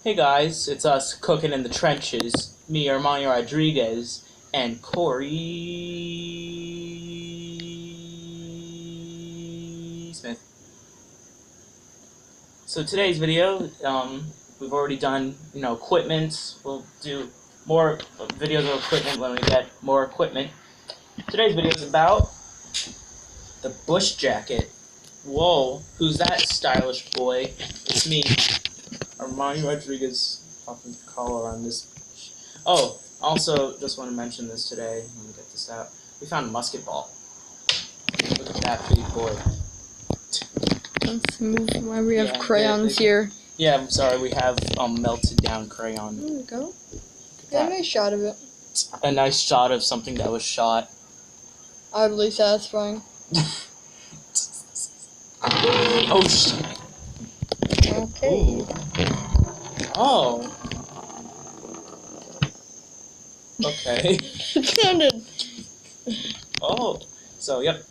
Hey guys, it's us cooking in the trenches. Me, Armando Rodriguez, and Corey Smith. So today's video, we've already done, equipment. We'll do more videos of equipment when we get more equipment. Today's video is about the Bush jacket. Whoa, who's that stylish boy? It's me. Armando Rodriguez popping collar on this. Oh, also, just want to mention this today. Let me get this out. We found a musket ball. Look at that big boy. Let's move why we have crayons here. Yeah, I'm sorry, we have melted down crayon. There we go. Get a nice shot of it. A nice shot of something that was shot. Oddly satisfying. Oh shit. Okay. Ooh. Oh. Okay. It sounded. Oh. So, yep.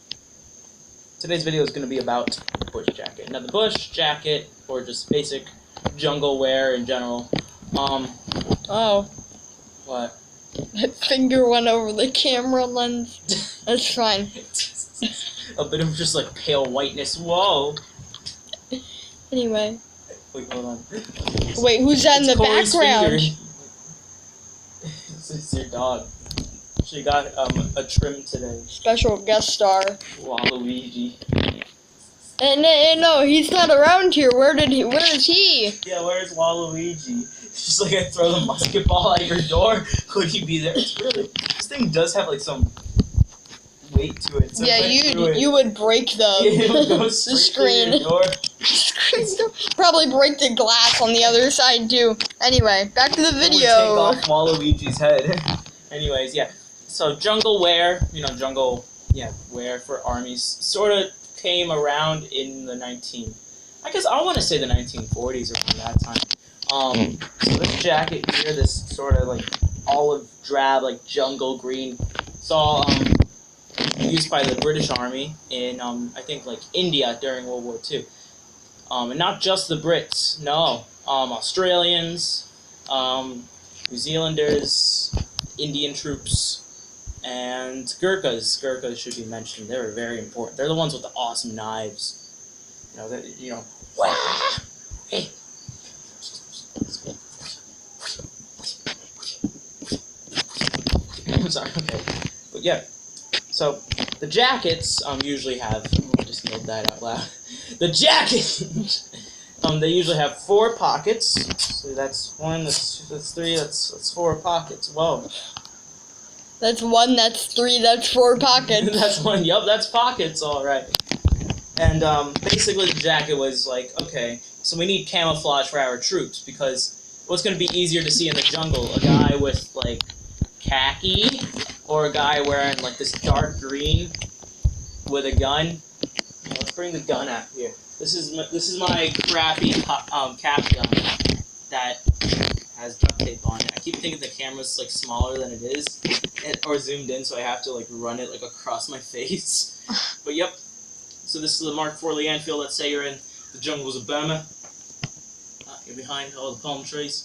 Today's video is going to be about the Bush jacket. Now, the Bush jacket, or just basic jungle wear in general. Oh. What? My finger went over the camera lens. That's fine. A bit of just like pale whiteness. Whoa. Anyway. Wait, hold on. Wait, who's that in the Corey's background? It's your dog. She got a trim today. Special guest star. Waluigi. And no, he's not around here. Where is he? Yeah, where's Waluigi? Just like I throw the musket ball at your door. Would he be there? It's really, this thing does have like some weight to it. So yeah, you would break it would go the screen. Your door. Probably break the glass on the other side too. Anyway, back to the video. Take off Waluigi's head. Anyways, yeah. So jungle wear, jungle wear for armies sort of came around in the I want to say the 1940s around that time. So this jacket here, this sort of like olive drab, like jungle green, it's all used by the British Army in I think like India during World War II. And not just the Brits, no. Australians, New Zealanders, Indian troops, and Gurkhas. Gurkhas should be mentioned. They were very important. They're the ones with the awesome knives. Wah! Hey. I'm sorry, okay. But yeah. So, the jackets usually have... I just yelled that out loud. The jackets! They usually have 4 pockets. So that's 1, that's 3, that's 4 pockets. Whoa. That's 1, that's 3, that's 4 pockets. That's 1, yup, that's pockets, alright. And basically the jacket was like, okay, so we need camouflage for our troops, because what's going to be easier to see in the jungle? A guy with, like, khaki, or a guy wearing, like, this dark green with a gun? Let's bring the gun out here. This is my crappy cap gun that has duct tape on it. I keep thinking the camera's like smaller than it is, or zoomed in, so I have to like run it like across my face. But yep. So this is the Mark IV Lee Enfield. Let's say you're in the jungles of Burma. You're behind all the palm trees.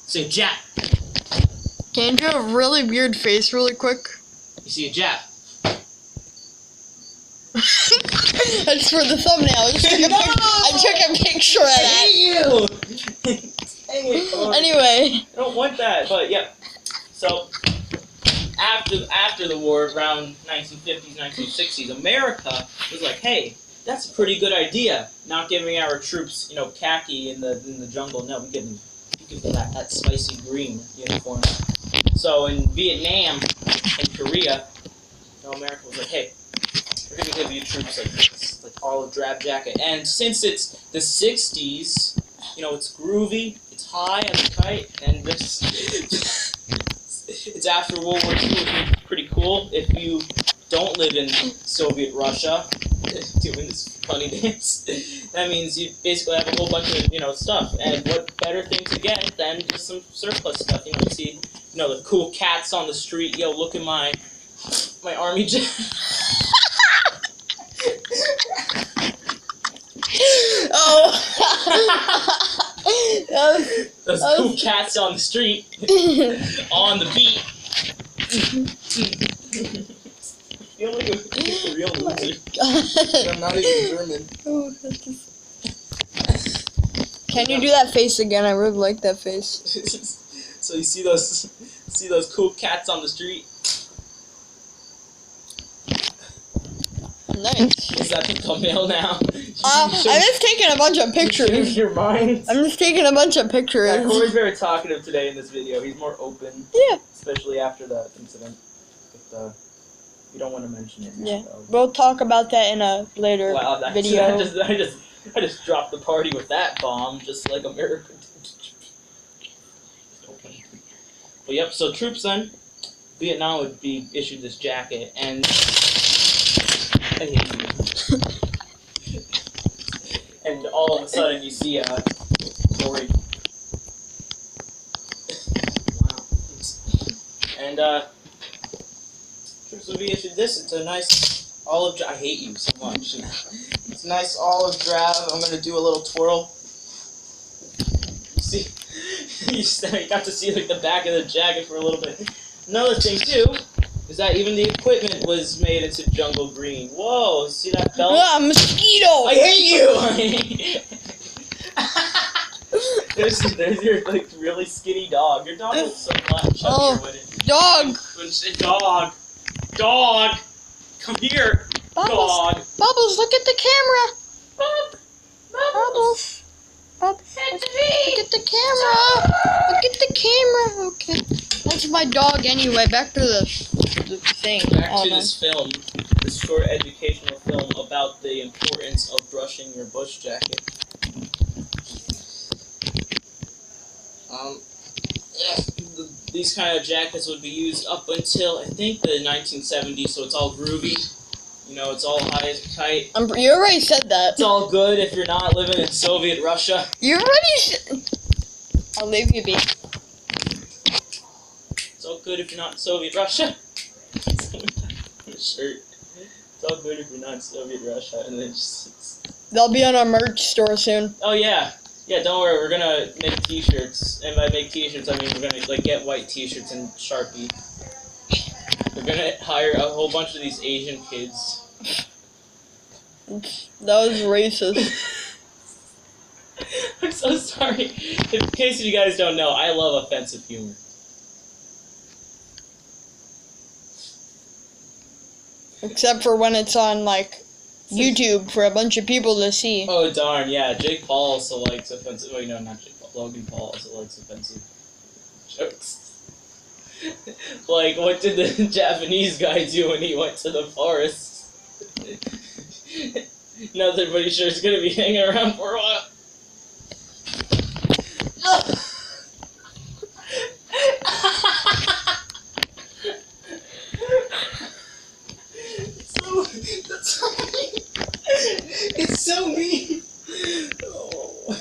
Say Jap. Can you do a really weird face really quick? You see a Jap. That's for the thumbnail. I took a picture of that. I hate you! Dang it. Anyway. I don't want that, but yeah. So, after the war, around 1950s, 1960s, America was like, hey, that's a pretty good idea. Not giving our troops, khaki in the jungle. No, we give them that spicy green uniform. So in Vietnam and Korea, America was like, hey, we're gonna give you troops like this, like olive drab jacket. And since it's the 60s, it's groovy, it's high as a kite, and it's after World War II, which is pretty cool. If you don't live in Soviet Russia, doing this funny dance, that means you basically have a whole bunch of, stuff. And what better thing to get than just some surplus stuff? You see, the cool cats on the street, yo, look at my army jacket. Oh. Those cool cats on the street, on the beat. You feel like a real loser. I'm not even German. Can you do that face again? I really like that face. So you see those cool cats on the street? Nice. Is that the thumbnail now? I'm just taking a bunch of pictures. Change your mind. I'm just taking a bunch of pictures. Yeah, Corey's very talkative today in this video. He's more open. Yeah. Especially after that incident. But you don't want to mention it. Yeah. So. We'll talk about that in a later video. I just dropped the party with that bomb, just like America did. But yep, so troops then. Vietnam would be issued this jacket, and I hate you. And all of a sudden you see Corey. Wow. And troops would be issued this. It's a nice olive. I hate you so much. It's a nice olive drab. I'm gonna do a little twirl. See, you got to see like the back of the jacket for a little bit. Another thing too is that even the equipment was made into jungle green. Whoa! See that belt? Ah, mosquito! I hate you! there's your like really skinny dog. Your dog looks so much. Oh, dog! Dog! Come here! Dog! Bubbles, look at the camera! Bubbles! Bubbles, look at the camera! Look at the camera! Okay. That's my dog anyway. Back to the thing. Back to this film, this short educational film about the importance of brushing your bush jacket. These kind of jackets would be used up until, I think, the 1970s, so it's all groovy. You know, it's all high as tight. You already said that. It's all good if you're not living in Soviet Russia. You already said... I'll leave you be. It's all good if you're not in Soviet Russia. Shirt. It's all good if you're not in Soviet Russia. And then just... They'll be on our merch store soon. Oh, yeah. Yeah, don't worry, we're gonna make t-shirts, and by make t-shirts, I mean we're gonna, like, get white t-shirts and Sharpie. We're gonna hire a whole bunch of these Asian kids. That was racist. I'm so sorry. In case you guys don't know, I love offensive humor. Except for when it's on, like, YouTube for a bunch of people to see. Oh, darn, yeah, Jake Paul also likes offensive... Wait, no, not Jake Paul. Logan Paul also likes offensive jokes. Like, what did the Japanese guy do when he went to the forest? Now everybody sure is gonna be hanging around for a while. It's so mean. Oh.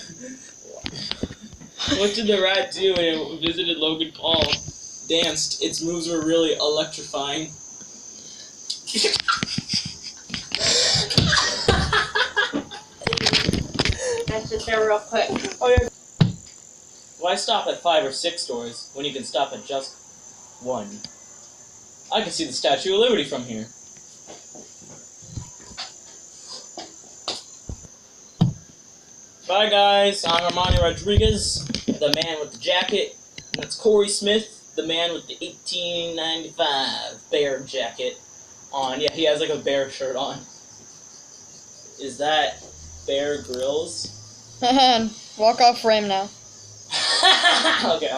What did the rat do when it visited Logan Paul? Danced. Its moves were really electrifying. That's just there real quick. Oh yeah. Why stop at 5 or 6 stores when you can stop at just one? I can see the Statue of Liberty from here. Bye guys, I'm Armani Rodriguez, the man with the jacket, and that's Corey Smith, the man with the 1895 bear jacket on. Yeah, he has like a bear shirt on. Is that Bear Grylls? Walk off frame now. Okay,